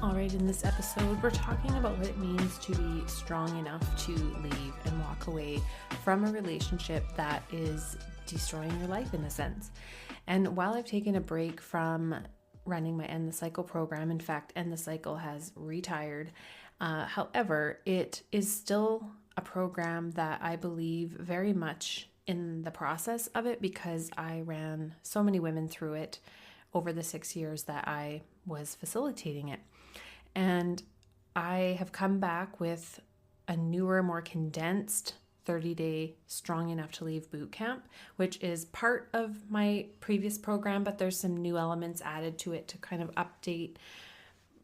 All right, in this episode, we're talking about what it means to be strong enough to leave and walk away from a relationship that is destroying your life in a sense. And while I've taken a break from running my End the Cycle program, in fact, End the Cycle has retired. However, it is still a program that I believe very much in the process of it because I ran so many women through it over the 6 years that I was facilitating it. And I have come back with a newer, more condensed 30-day Strong Enough to Leave bootcamp, which is part of my previous program, but there's some new elements added to it to kind of update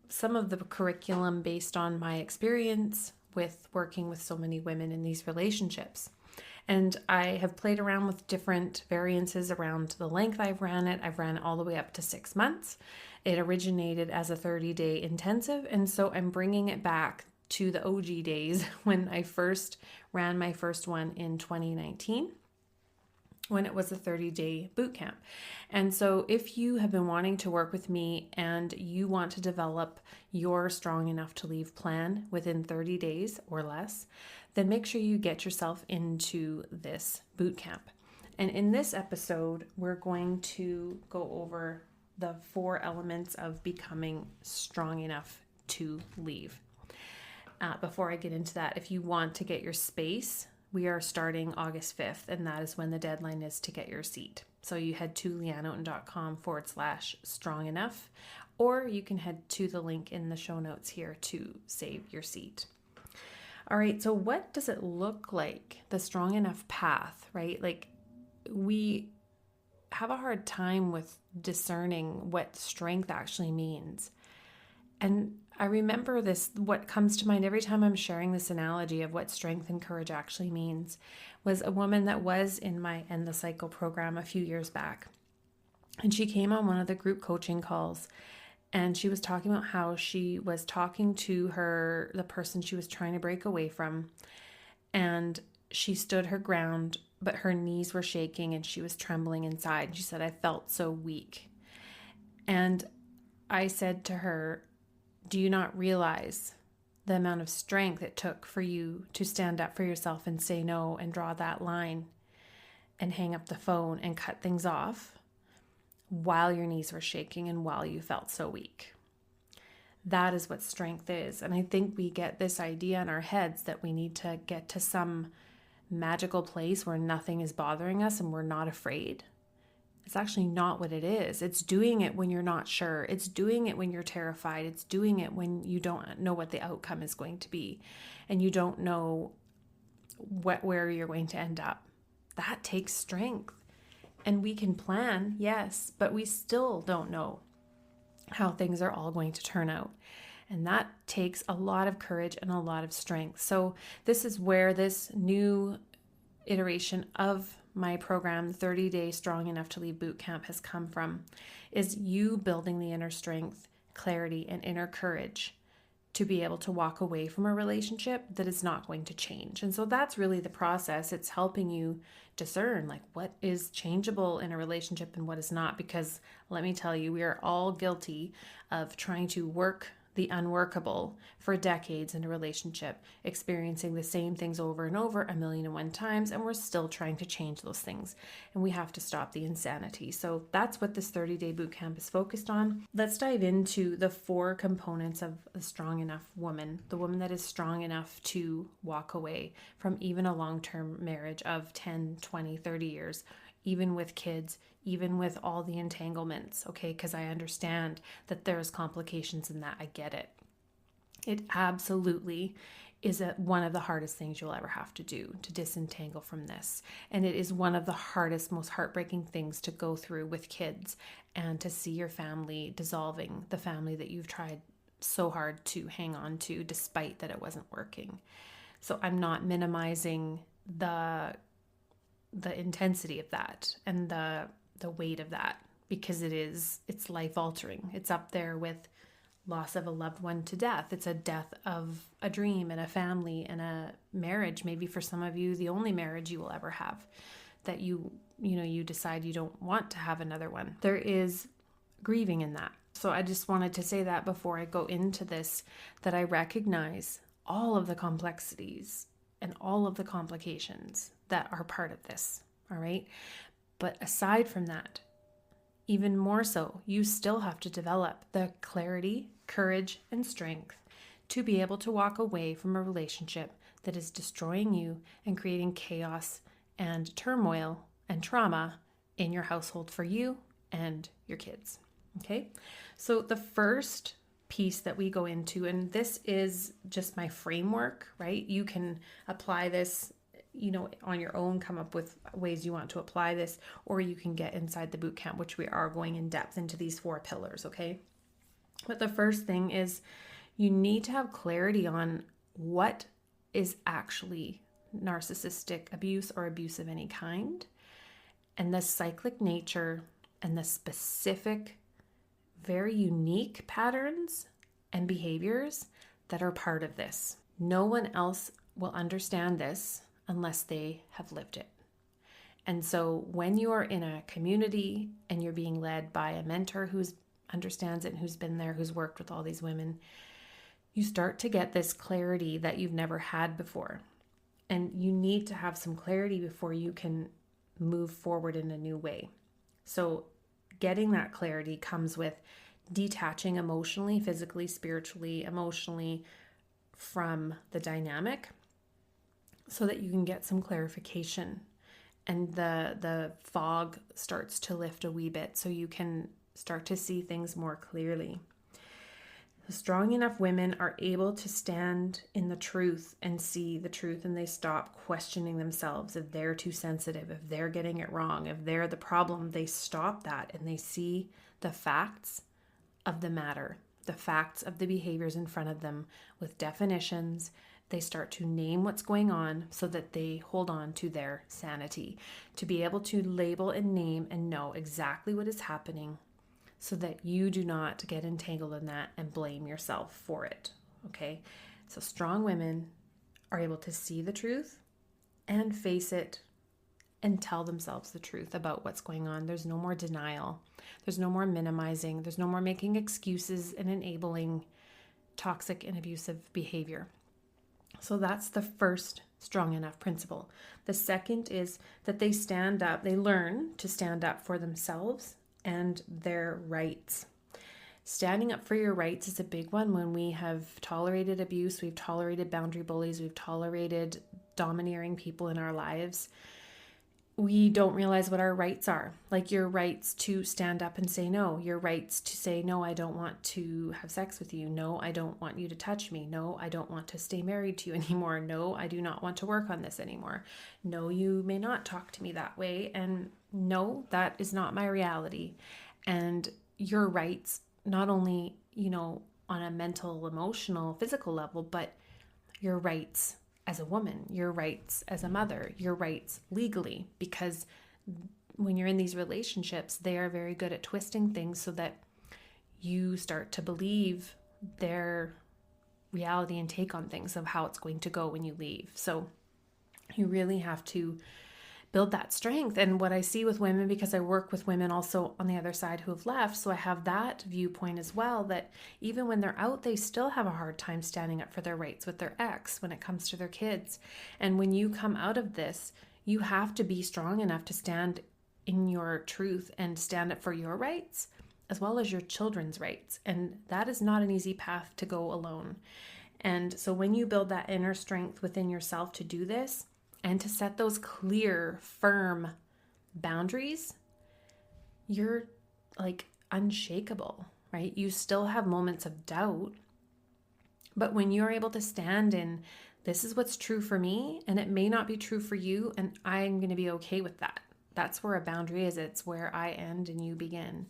some of the curriculum based on my experience with working with so many women in these relationships. And I have played around with different variances around the length I've ran it. I've ran it all the way up to 6 months. It originated as a 30-day intensive, and so I'm bringing it back to the OG days when I first ran my first one in 2019, when it was a 30-day boot camp. And so if you have been wanting to work with me and you want to develop your Strong Enough to Leave plan within 30 days or less, then make sure you get yourself into this boot camp. And in this episode, we're going to go over the 4 elements of becoming strong enough to leave. Before I get into that, if you want to get your space, we are starting August 5th, and that is when the deadline is to get your seat. So you head to leanneoten.com/strong enough, or you can head to the link in the show notes here to save your seat. All right, so what does it look like, the strong enough path, right? Like, we have a hard time with discerning what strength actually means. And I remember this, what comes to mind every time I'm sharing this analogy of what strength and courage actually means, was a woman that was in my End the Cycle program a few years back. And she came on one of the group coaching calls, and she was talking about how she was talking to the person she was trying to break away from, and she stood her ground, but her knees were shaking and she was trembling inside. And she said, "I felt so weak." And I said to her, "Do you not realize the amount of strength it took for you to stand up for yourself and say no and draw that line and hang up the phone and cut things off while your knees were shaking and while you felt so weak?" That is what strength is. And I think we get this idea in our heads that we need to get to some magical place where nothing is bothering us and we're not afraid. It's actually not what it is. It's doing it when you're not sure. It's doing it when you're terrified. It's doing it when you don't know what the outcome is going to be and you don't know where you're going to end up. That takes strength. And we can plan, yes, but we still don't know how things are all going to turn out. And that takes a lot of courage and a lot of strength. So this is where this new iteration of my program, 30-day Strong Enough to Leave Bootcamp, has come from, is you building the inner strength, clarity, and inner courage to be able to walk away from a relationship that is not going to change. And so that's really the process. It's helping you discern like what is changeable in a relationship and what is not, because let me tell you, we are all guilty of trying to work the unworkable for decades in a relationship, experiencing the same things over and over 1,000,001 times, and we're still trying to change those things. And we have to stop the insanity. So that's what this 30-day bootcamp is focused on. Let's dive into the 4 components of a strong enough woman, the woman that is strong enough to walk away from even a long-term marriage of 10, 20, 30 years, even with kids, even with all the entanglements, okay? Because I understand that there's complications in that. I get it. It absolutely is one of the hardest things you'll ever have to do to disentangle from this. And it is one of the hardest, most heartbreaking things to go through with kids and to see your family dissolving, the family that you've tried so hard to hang on to despite that it wasn't working. So I'm not minimizing the intensity of that and the weight of that, because it's life altering. It's up there with loss of a loved one to death. It's a death of a dream and a family and a marriage, maybe for some of you the only marriage you will ever have, that you decide you don't want to have another one. There is grieving in that. So I just wanted to say that before I go into this, that I recognize all of the complexities and all of the complications that are part of this. All right. But aside from that, even more so, you still have to develop the clarity, courage, and strength to be able to walk away from a relationship that is destroying you and creating chaos and turmoil and trauma in your household for you and your kids. Okay, so the first piece that we go into, and this is just my framework, right? You can apply this, on your own, come up with ways you want to apply this, or you can get inside the boot camp, which we are going in depth into these 4 pillars, okay? But the first thing is you need to have clarity on what is actually narcissistic abuse or abuse of any kind, and the cyclic nature and the specific, very unique patterns and behaviors that are part of this. No one else will understand this unless they have lived it. And so when you are in a community and you're being led by a mentor who understands it and who's been there, who's worked with all these women, you start to get this clarity that you've never had before. And you need to have some clarity before you can move forward in a new way. So getting that clarity comes with detaching emotionally, physically, spiritually, emotionally from the dynamic so that you can get some clarification and the fog starts to lift a wee bit so you can start to see things more clearly. Strong enough women are able to stand in the truth and see the truth, and they stop questioning themselves if they're too sensitive, if they're getting it wrong, if they're the problem. They stop that and they see the facts of the matter, the facts of the behaviors in front of them with definitions. They start to name what's going on so that they hold on to their sanity, to be able to label and name and know exactly what is happening, so that you do not get entangled in that and blame yourself for it, okay? So strong women are able to see the truth and face it and tell themselves the truth about what's going on. There's no more denial. There's no more minimizing. There's no more making excuses and enabling toxic and abusive behavior. So that's the first strong enough principle. The second is that they stand up, they learn to stand up for themselves and their rights. Standing up for your rights is a big one. When we have tolerated abuse, we've tolerated boundary bullies, we've tolerated domineering people in our lives, we don't realize what our rights are. Like your rights to stand up and say no, your rights to say, no, I don't want to have sex with you. No, I don't want you to touch me. No, I don't want to stay married to you anymore. No, I do not want to work on this anymore. No, you may not talk to me that way. And no, that is not my reality. And your rights, not only, on a mental, emotional, physical level, but your rights as a woman, your rights as a mother, your rights legally, because when you're in these relationships, they are very good at twisting things so that you start to believe their reality and take on things of how it's going to go when you leave. So you really have to build that strength. And what I see with women, because I work with women also on the other side who have left, so I have that viewpoint as well, that even when they're out, they still have a hard time standing up for their rights with their ex when it comes to their kids. And when you come out of this, you have to be strong enough to stand in your truth and stand up for your rights as well as your children's rights. And that is not an easy path to go alone. And so when you build that inner strength within yourself to do this, and to set those clear, firm boundaries, you're like unshakable, right? You still have moments of doubt, but when you're able to stand in, this is what's true for me, and it may not be true for you, and I'm going to be okay with that. That's where a boundary is. It's where I end and you begin.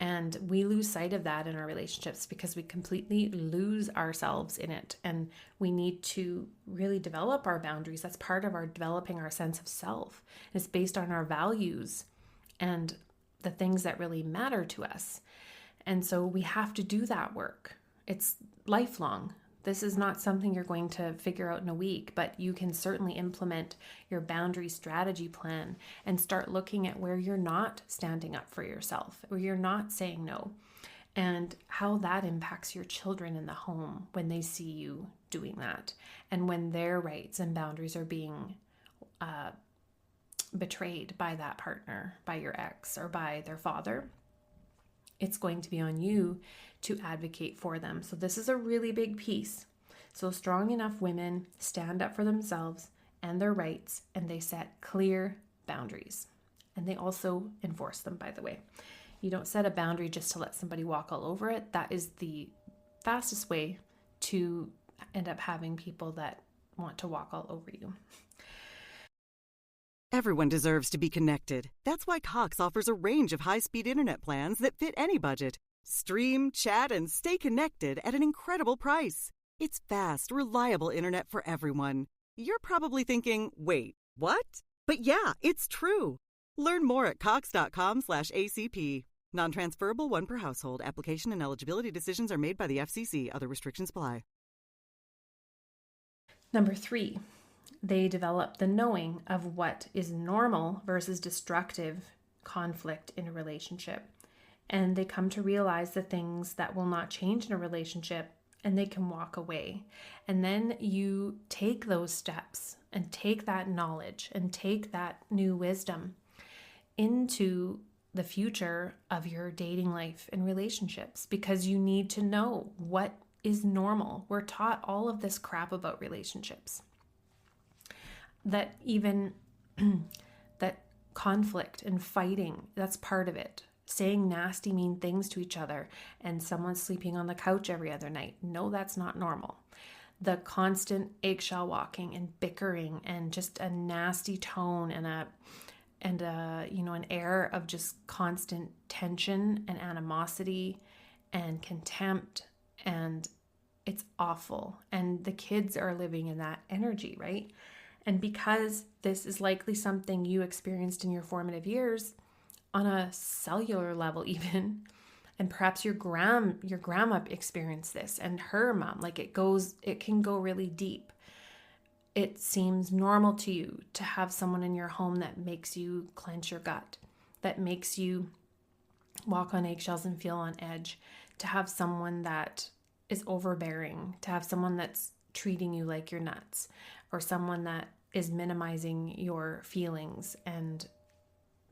And we lose sight of that in our relationships because we completely lose ourselves in it. And we need to really develop our boundaries. That's part of our developing our sense of self. It's based on our values and the things that really matter to us. And so we have to do that work. It's lifelong. This is not something you're going to figure out in a week, but you can certainly implement your boundary strategy plan and start looking at where you're not standing up for yourself, where you're not saying no. and how that impacts your children in the home when they see you doing that, and when their rights and boundaries are being betrayed by that partner, by your ex, or by their father. It's going to be on you to advocate for them. So this is a really big piece. So strong enough women stand up for themselves and their rights, and they set clear boundaries. And they also enforce them, by the way. You don't set a boundary just to let somebody walk all over it. That is the fastest way to end up having people that want to walk all over you. Everyone deserves to be connected. That's why Cox offers a range of high-speed internet plans that fit any budget. Stream, chat, and stay connected at an incredible price. It's fast, reliable internet for everyone. You're probably thinking, wait, what? But yeah, it's true. Learn more at cox.com/ACP. Non-transferable, one per household. Application and eligibility decisions are made by the FCC. Other restrictions apply. Number 3, they develop the knowing of what is normal versus destructive conflict in a relationship. And they come to realize the things that will not change in a relationship, and they can walk away. And then you take those steps and take that knowledge and take that new wisdom into the future of your dating life and relationships, because you need to know what is normal. We're taught all of this crap about relationships. That even that conflict and fighting, that's part of it. Saying nasty, mean things to each other, and someone sleeping on the couch every other night. No, that's not normal. The constant eggshell walking and bickering and just a nasty tone and an air of just constant tension and animosity and contempt, and it's awful. And the kids are living in that energy, right? And because this is likely something you experienced in your formative years, on a cellular level even, and perhaps your grandma experienced this, and her mom, like it can go really deep. It seems normal to you to have someone in your home that makes you clench your gut, that makes you walk on eggshells and feel on edge, to have someone that is overbearing, to have someone that's treating you like you're nuts, or someone that is minimizing your feelings and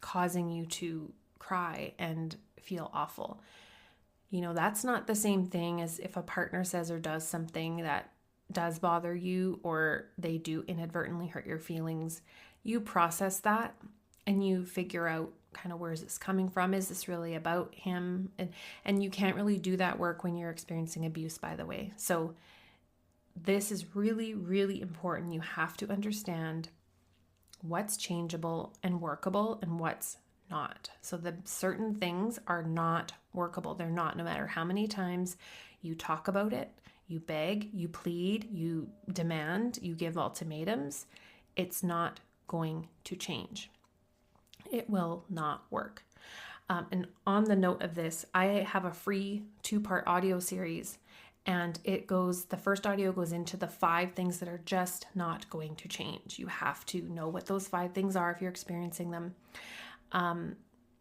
causing you to cry and feel awful. That's not the same thing as if a partner says or does something that does bother you, or they do inadvertently hurt your feelings. You process that and you figure out kind of, where is this coming from? Is this really about him? And you can't really do that work when you're experiencing abuse, by the way. So this is really, really important. You have to understand what's changeable and workable and what's not. So the certain things are not workable. They're not, no matter how many times you talk about it, you beg, you plead, you demand, you give ultimatums. It's not going to change. It will not work. And on the note of this, I have a free 2-part audio series, and the first audio goes into the 5 things that are just not going to change. You have to know what those 5 things are if you're experiencing them.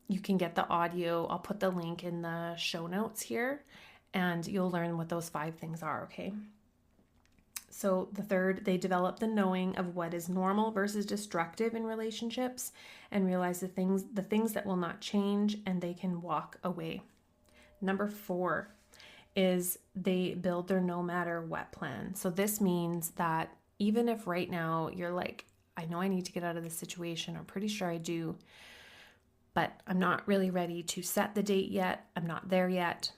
You can get the audio. I'll put the link in the show notes here, and you'll learn what those 5 things are, okay? So the third, they develop the knowing of what is normal versus destructive in relationships, and realize the things that will not change, and they can walk away. Number 4 is they build their no matter what plan. So this means that even if right now you're like, I know I need to get out of this situation, I'm pretty sure I do, but I'm not really ready to set the date yet. I'm not there yet.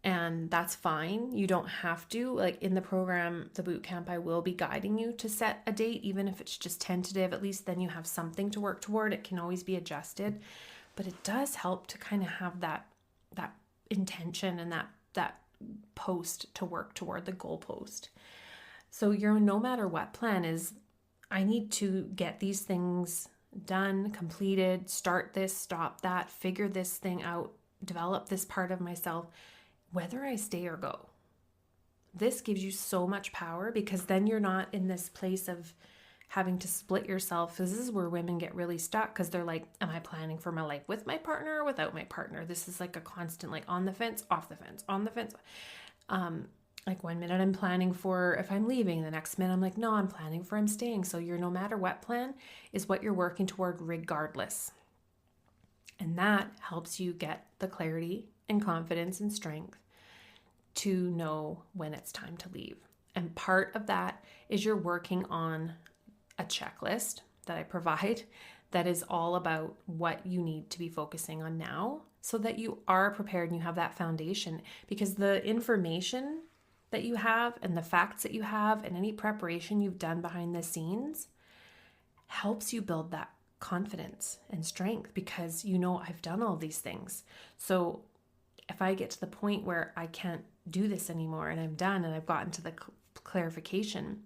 And that's fine. You don't have to. Like in the program, the boot camp, I will be guiding you to set a date, even if it's just tentative. At least then you have something to work toward. It can always be adjusted, but it does help to kind of have that intention and that post to work toward, the goal post. So your no matter what plan is, I need to get these things done, completed, start this, stop that, figure this thing out, develop this part of myself, whether I stay or go. This gives you so much power, because then you're not in this place of having to split yourself. This is where women get really stuck because they're like, am I planning for my life with my partner or without my partner? This is like a constant, like on the fence, off the fence, on the fence. Like one minute I'm planning for if I'm leaving, the next minute I'm like, no, I'm planning for I'm staying. So your no matter what plan is what you're working toward regardless. And that helps you get the clarity and confidence and strength to know when it's time to leave. And part of that is you're working on a checklist that I provide that is all about what you need to be focusing on now so that you are prepared and you have that foundation, because the information that you have and the facts that you have and any preparation you've done behind the scenes helps you build that confidence and strength, because you know, I've done all these things. So if I get to the point where I can't do this anymore and I'm done and I've gotten to the clarification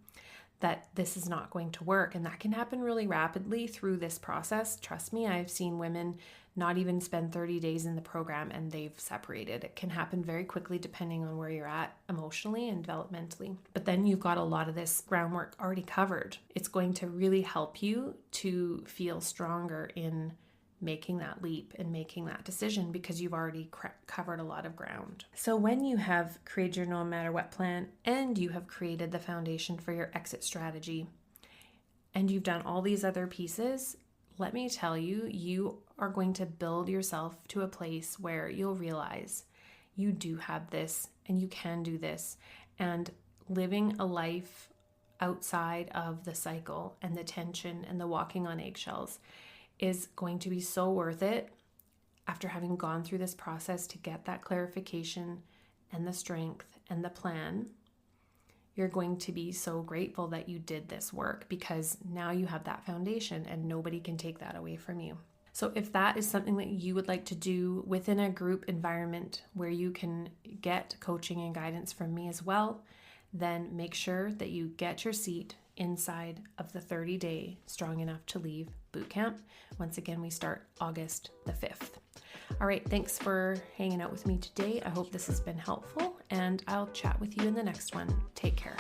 that this is not going to work, and that can happen really rapidly through this process. Trust me, I've seen women not even spend 30 days in the program and they've separated. It can happen very quickly depending on where you're at emotionally and developmentally. But then you've got a lot of this groundwork already covered. It's going to really help you to feel stronger in making that leap and making that decision, because you've already covered a lot of ground. So when you have created your no matter what plan and you have created the foundation for your exit strategy and you've done all these other pieces, let me tell you, you are going to build yourself to a place where you'll realize you do have this and you can do this. And living a life outside of the cycle and the tension and the walking on eggshells is going to be so worth it after having gone through this process to get that clarification and the strength and the plan. You're going to be so grateful that you did this work, because now you have that foundation and nobody can take that away from you. So if that is something that you would like to do within a group environment where you can get coaching and guidance from me as well, then make sure that you get your seat inside of the 30-day Strong Enough to Leave bootcamp. Once again, we start August the 5th. All right, thanks for hanging out with me today. I hope this has been helpful, and I'll chat with you in the next one. Take care.